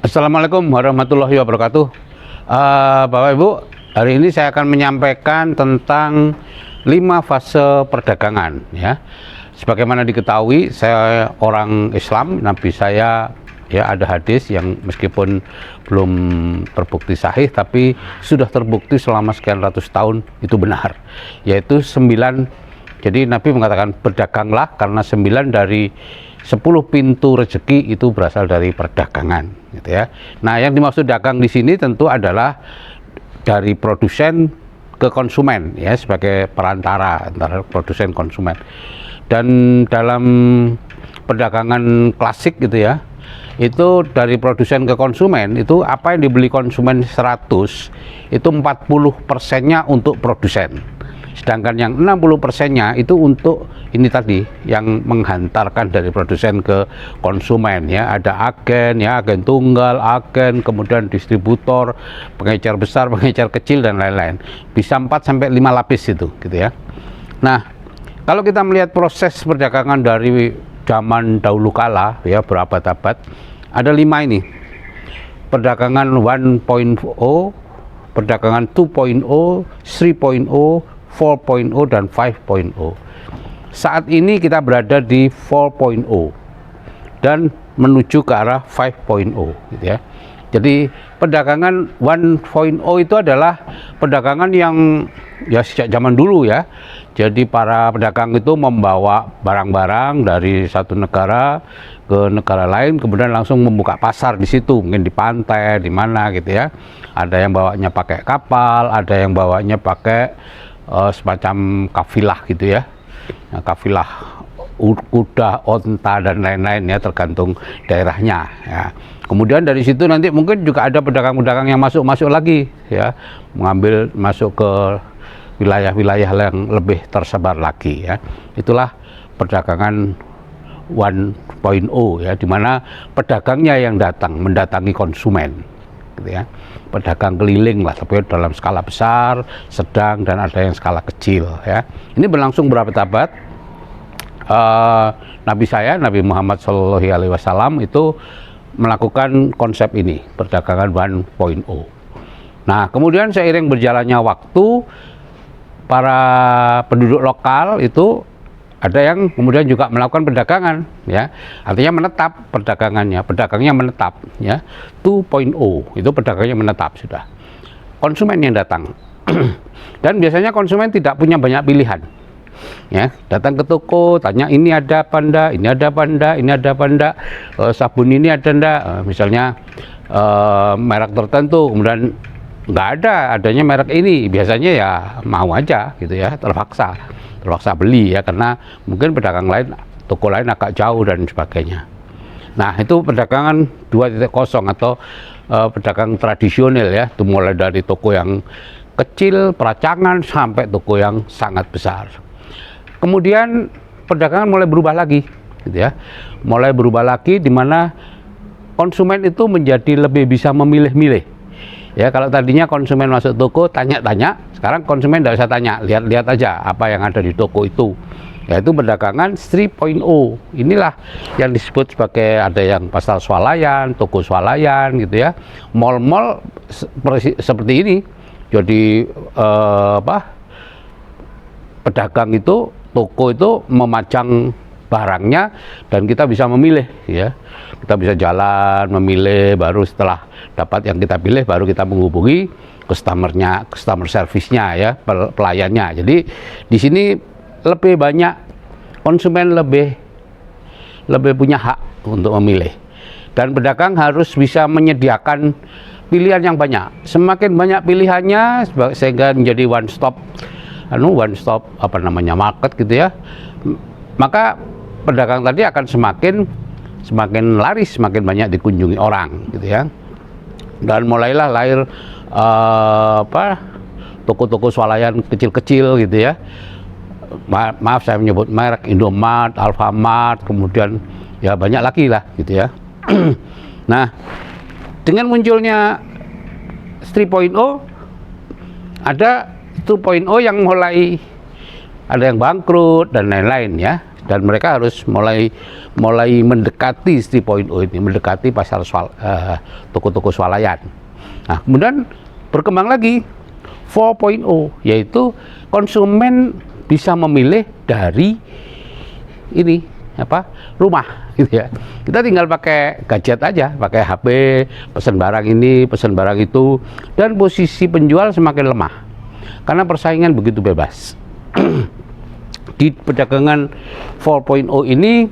Assalamualaikum warahmatullahi wabarakatuh. Bapak Ibu, hari ini saya akan menyampaikan tentang 5 fase perdagangan ya. Sebagaimana diketahui, saya orang Islam, nabi saya ya ada hadis yang meskipun belum terbukti sahih tapi sudah terbukti selama sekian ratus tahun itu benar, yaitu 9. Jadi Nabi mengatakan berdaganglah karena 9 dari 10 pintu rezeki itu berasal dari perdagangan, gitu ya. Nah, yang dimaksud dagang di sini tentu adalah dari produsen ke konsumen, ya, sebagai perantara antara produsen konsumen. Dan dalam perdagangan klasik, gitu ya, itu dari produsen ke konsumen itu apa yang dibeli konsumen 100 itu 40%-nya untuk produsen. Sedangkan yang 60%-nya itu untuk ini tadi yang menghantarkan dari produsen ke konsumen ya. Ada agen ya, agen tunggal, agen, kemudian distributor, pengecer besar, pengecer kecil dan lain-lain. Bisa 4 sampai 5 lapis itu gitu ya. Nah, kalau kita melihat proses perdagangan dari zaman dahulu kala ya, berabad-abad, ada 5 ini. Perdagangan 1.0, perdagangan 2.0, 3.0, 4.0 dan 5.0. Saat ini kita berada di 4.0 dan menuju ke arah 5.0 gitu ya. Jadi perdagangan 1.0 itu adalah perdagangan yang ya sejak zaman dulu ya. Jadi para pedagang itu membawa barang-barang dari satu negara ke negara lain, kemudian langsung membuka pasar di situ, mungkin di pantai, di mana gitu ya. Ada yang bawanya pakai kapal, ada yang bawanya pakai semacam kafilah gitu ya. Nah, kafilah kuda, onta dan lain-lain ya, tergantung daerahnya ya. Kemudian dari situ nanti mungkin juga ada pedagang-pedagang yang masuk lagi ya, mengambil masuk ke wilayah-wilayah yang lebih tersebar lagi ya. Itulah perdagangan 1.0 ya, dimana pedagangnya yang mendatangi konsumen gitu ya. Pedagang keliling lah, tapi dalam skala besar, sedang, dan ada yang skala kecil ya. Ini berlangsung berabad-abad. Nabi saya, Nabi Muhammad SAW itu melakukan konsep ini, perdagangan 1.0. Nah, kemudian seiring berjalannya waktu, para penduduk lokal itu ada yang kemudian juga melakukan perdagangan ya, artinya menetap perdagangannya, pedagangnya menetap ya. 2.0 itu pedagangnya menetap sudah, konsumen yang datang. Dan biasanya konsumen tidak punya banyak pilihan ya, datang ke toko tanya ini ada apa enggak, ini ada apa enggak, ini ada apa enggak, sabun ini ada enggak, misalnya merek tertentu, kemudian nggak ada, adanya merek ini, biasanya ya mau aja gitu ya, terpaksa beli ya, karena mungkin pedagang lain, toko lain agak jauh dan sebagainya. Nah, itu perdagangan 2.0 atau pedagang tradisional ya, itu mulai dari toko yang kecil, peracangan, sampai toko yang sangat besar. Kemudian perdagangan mulai berubah lagi gitu ya, mulai berubah lagi di mana konsumen itu menjadi lebih bisa memilih-milih. Ya, kalau tadinya konsumen masuk toko tanya-tanya, sekarang konsumen tidak usah tanya, lihat-lihat aja apa yang ada di toko itu. Yaitu perdagangan 3.0. Inilah yang disebut sebagai, ada yang pasar swalayan, toko swalayan gitu ya. Mall-mall seperti ini. Jadi pedagang itu, toko itu memajang barangnya dan kita bisa memilih ya. Kita bisa jalan memilih, baru setelah dapat yang kita pilih baru kita menghubungi customer service-nya ya, pelayannya. Jadi di sini lebih banyak konsumen, lebih punya hak untuk memilih. Dan pedagang harus bisa menyediakan pilihan yang banyak. Semakin banyak pilihannya sehingga menjadi one stop market gitu ya. Maka pedagang tadi akan semakin laris, semakin banyak dikunjungi orang gitu ya. Dan mulailah lahir toko-toko swalayan kecil-kecil gitu ya. Maaf saya menyebut merek, Indomart, Alfamart, kemudian ya banyak lagi lah gitu ya. Nah, dengan munculnya 3.0 ada 2.0 yang mulai ada yang bangkrut dan lain-lain ya. dan mereka harus mulai mendekati 3.0 ini, mendekati pasar toko-toko swalayan. Nah, kemudian berkembang lagi 4.0, yaitu konsumen bisa memilih dari ini rumah gitu ya. Kita tinggal pakai gadget aja, pakai HP, pesan barang ini, pesan barang itu, dan posisi penjual semakin lemah karena persaingan begitu bebas. Di perdagangan 4.0 ini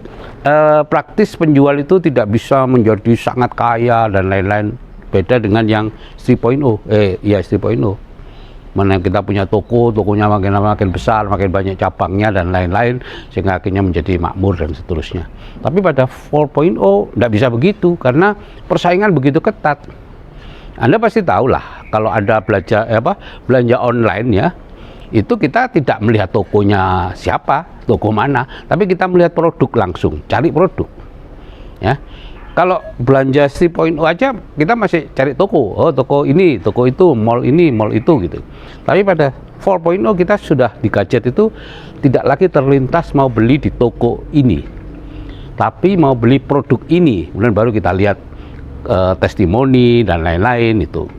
praktis penjual itu tidak bisa menjadi sangat kaya dan lain-lain, beda dengan yang 3.0. 3.0 mana kita punya tokonya makin besar, makin banyak cabangnya dan lain-lain, sehingga akhirnya menjadi makmur dan seterusnya. Tapi pada 4.0 tidak bisa begitu karena persaingan begitu ketat. Anda pasti tahu lah, kalau ada belanja online ya, itu kita tidak melihat tokonya siapa, toko mana, tapi kita melihat produk langsung, cari produk ya. Kalau belanja 3.0 aja kita masih cari toko, toko ini, toko itu, mall ini, mall itu gitu. Tapi pada 4.0 kita sudah di gadget itu tidak lagi terlintas mau beli di toko ini, tapi mau beli produk ini, kemudian baru kita lihat testimoni dan lain-lain itu.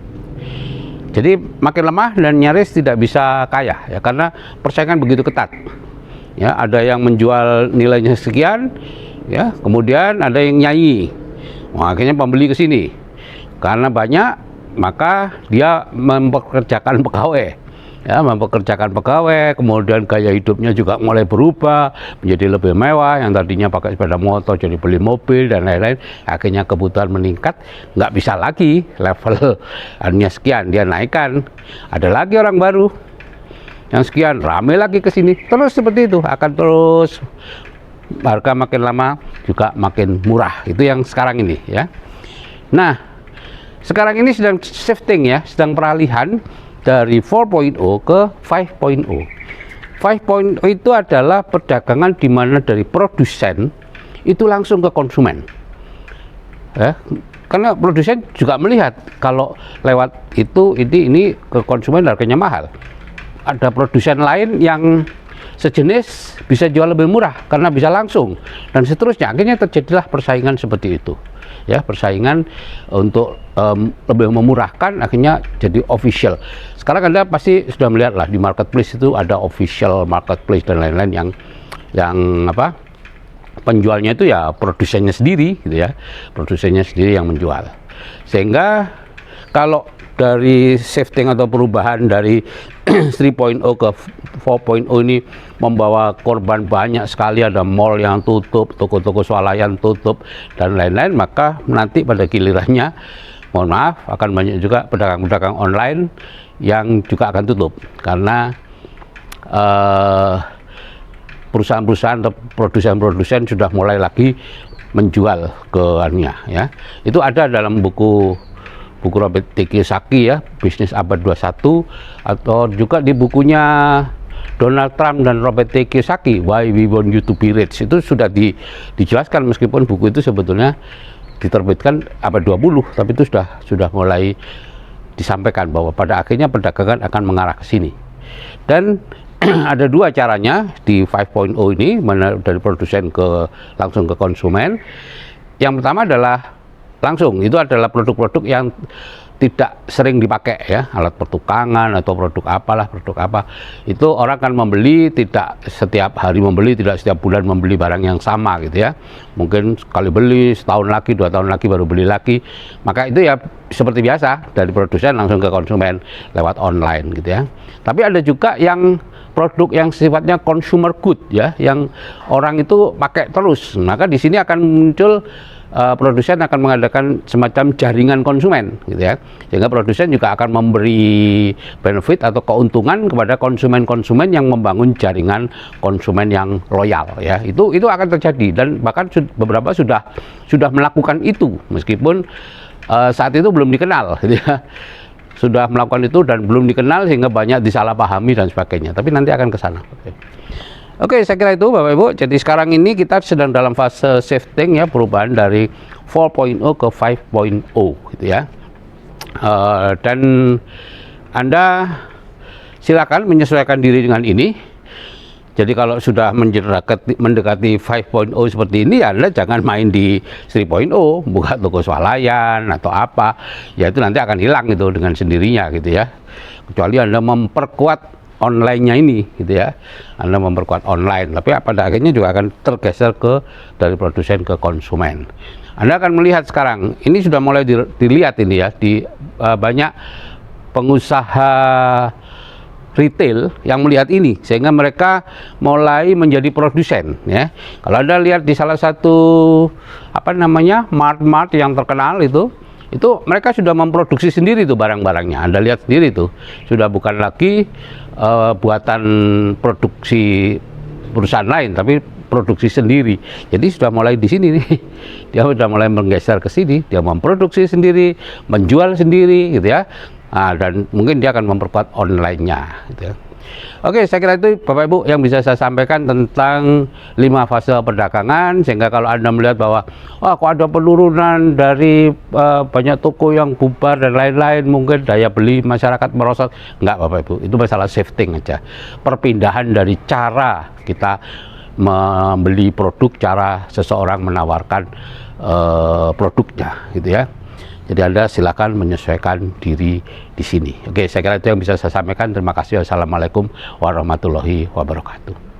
Jadi makin lemah dan nyaris tidak bisa kaya ya, karena persaingan begitu ketat. Ya, ada yang menjual nilainya sekian, ya, kemudian ada yang nyanyi. Nah, akhirnya pembeli ke sini karena banyak, maka dia mempekerjakan pegawai, ya, kemudian gaya hidupnya juga mulai berubah menjadi lebih mewah. Yang tadinya pakai sepeda motor jadi beli mobil dan lain-lain, akhirnya kebutuhan meningkat, nggak bisa lagi level hanya sekian, dia naikkan, ada lagi orang baru yang sekian, rame lagi ke sini, terus seperti itu akan terus. Harga makin lama juga makin murah, itu yang sekarang ini ya. Nah, sekarang ini sedang shifting ya, sedang peralihan dari 4.0 ke 5.0. 5.0 itu adalah perdagangan di mana dari produsen itu langsung ke konsumen ya, karena produsen juga melihat kalau lewat itu ini ke konsumen harganya mahal. Ada produsen lain yang sejenis bisa jual lebih murah karena bisa langsung, dan seterusnya. Akhirnya terjadilah persaingan seperti itu ya, persaingan untuk lebih memurahkan, akhirnya jadi official. Sekarang Anda pasti sudah melihat lah di marketplace itu ada official marketplace dan lain-lain yang penjualnya itu ya produsennya sendiri gitu ya, produsennya sendiri yang menjual. Sehingga kalau dari shifting atau perubahan dari 3.0 ke 4.0 ini membawa korban banyak sekali, ada mall yang tutup, toko-toko swalayan tutup dan lain-lain, maka nanti pada gilirannya, mohon maaf, akan banyak juga pedagang-pedagang online yang juga akan tutup karena perusahaan-perusahaan atau produsen-produsen sudah mulai lagi menjual ke anunya ya. Itu ada dalam buku Robert T. Kiyosaki ya, Bisnis Abad 21, atau juga di bukunya Donald Trump dan Robert T. Kiyosaki, Why We Want You to Be Rich. Itu sudah dijelaskan, meskipun buku itu sebetulnya diterbitkan abad 20, tapi itu sudah mulai disampaikan bahwa pada akhirnya perdagangan akan mengarah ke sini. Dan ada dua caranya di 5.0 ini, dari produsen langsung ke konsumen. Yang pertama adalah langsung, itu adalah produk-produk yang tidak sering dipakai ya, alat pertukangan atau produk apa, itu orang kan membeli tidak setiap hari membeli, tidak setiap bulan membeli barang yang sama gitu ya, mungkin sekali beli, setahun lagi, 2 tahun lagi baru beli lagi. Maka itu ya seperti biasa, dari produsen langsung ke konsumen lewat online gitu ya. Tapi ada juga yang produk yang sifatnya consumer good ya, yang orang itu pakai terus, maka di sini akan muncul produsen akan mengadakan semacam jaringan konsumen gitu ya, sehingga produsen juga akan memberi benefit atau keuntungan kepada konsumen-konsumen yang membangun jaringan konsumen yang loyal ya. Itu akan terjadi, dan bahkan beberapa sudah melakukan itu meskipun saat itu belum dikenal gitu ya. Sudah melakukan itu dan belum dikenal sehingga banyak disalahpahami dan sebagainya, tapi nanti akan ke sana. Oke, saya kira itu Bapak Ibu. Jadi sekarang ini kita sedang dalam fase shifting ya, perubahan dari 4.0 ke 5.0 gitu ya. Dan Anda silakan menyesuaikan diri dengan ini. Jadi kalau sudah mendekati 5.0 seperti ini, Anda jangan main di 3.0, buka toko swalayan atau apa, ya itu nanti akan hilang itu dengan sendirinya gitu ya. Kecuali Anda memperkuat online-nya ini gitu ya. Anda memperkuat online, tapi pada akhirnya juga akan tergeser dari produsen ke konsumen. Anda akan melihat sekarang, ini sudah mulai dilihat ini ya, di banyak pengusaha retail yang melihat ini, sehingga mereka mulai menjadi produsen ya. Kalau Anda lihat di salah satu mart yang terkenal itu mereka sudah memproduksi sendiri tuh barang-barangnya. Anda lihat sendiri tuh, sudah bukan lagi buatan produksi perusahaan lain, tapi produksi sendiri. Jadi sudah mulai di sini nih, dia sudah mulai menggeser ke sini, dia memproduksi sendiri, menjual sendiri gitu ya. Dan mungkin dia akan memperkuat online-nya gitu ya. Oke, saya kira itu Bapak Ibu yang bisa saya sampaikan tentang 5 fase perdagangan, sehingga kalau Anda melihat bahwa kok ada penurunan dari banyak toko yang bubar dan lain-lain, mungkin daya beli masyarakat merosot, enggak Bapak Ibu, itu masalah shifting aja, perpindahan dari cara kita membeli produk, cara seseorang menawarkan produknya gitu ya. Jadi Anda silakan menyesuaikan diri di sini. Oke, saya kira itu yang bisa saya sampaikan. Terima kasih. Wassalamualaikum warahmatullahi wabarakatuh.